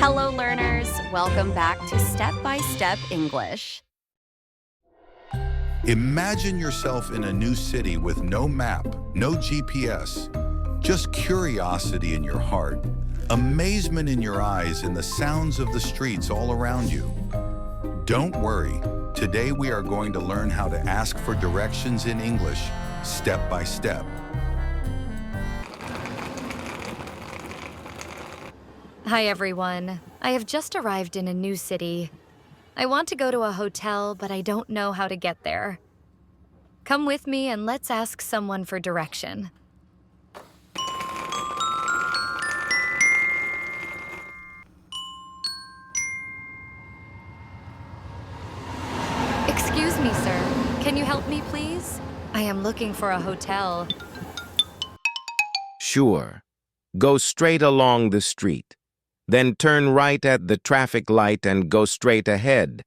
Hello, learners. Welcome back to Step by Step English. Imagine yourself in a new city with no map, no GPS, just curiosity in your heart, amazement in your eyes, and the sounds of the streets all around you. Don't worry. Today we are going to learn how to ask for directions in English, step by step. Hi everyone. I have just arrived in a new city. I want to go to a hotel, but I don't know how to get there. Come with me and let's ask someone for direction. Excuse me, sir. Can you help me, please? I am looking for a hotel. Sure. Go straight along the street. Then turn right at the traffic light and go straight ahead.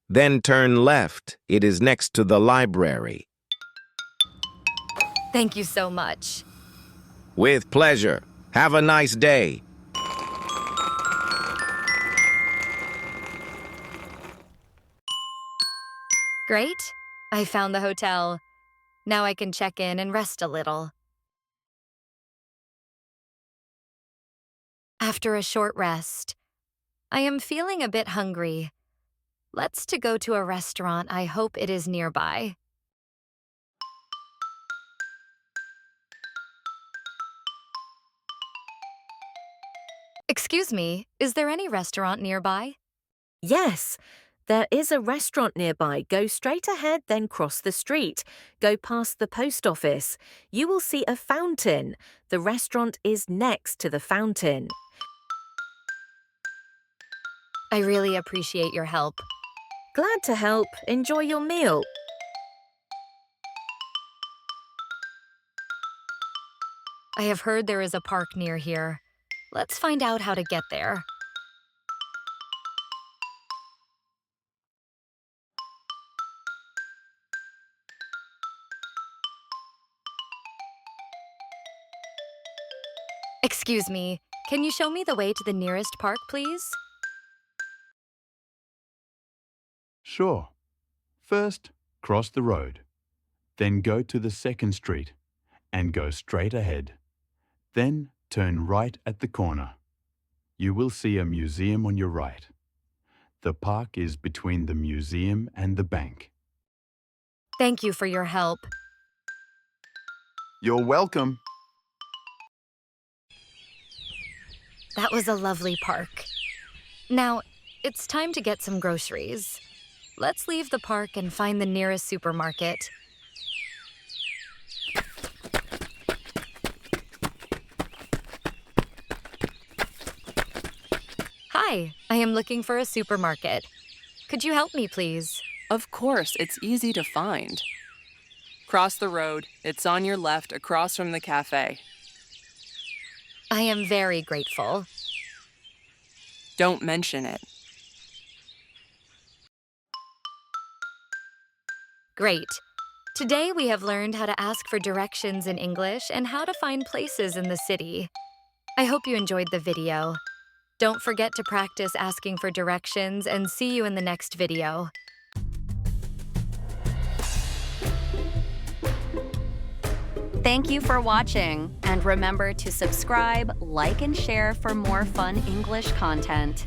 Then turn left. It is next to the library. Thank you so much. With pleasure. Have a nice day. Great. I found the hotel. Now I can check in and rest a little. After a short rest, I am feeling a bit hungry. Let's go to a restaurant. I hope it is nearby. Excuse me, is there any restaurant nearby? Yes, there is a restaurant nearby. Go straight ahead, then cross the street. Go past the post office. You will see a fountain. The restaurant is next to the fountain. I really appreciate your help. Glad to help. Enjoy your meal. I have heard there is a park near here. Let's find out how to get there. Excuse me, can you show me the way to the nearest park, please? Sure. First, cross the road. Then go to the second street and go straight ahead. Then turn right at the corner. You will see a museum on your right. The park is between the museum and the bank. Thank you for your help. You're welcome. That was a lovely park. Now, it's time to get some groceries. Let's leave the park and find the nearest supermarket. Hi, I am looking for a supermarket. Could you help me, please? Of course, it's easy to find. Cross the road. It's on your left across from the cafe. I am very grateful. Don't mention it. Great. Today we have learned how to ask for directions in English and how to find places in the city. I hope you enjoyed the video. Don't forget to practice asking for directions and see you in the next video. Thank you for watching, and remember to subscribe, like, and share for more fun English content.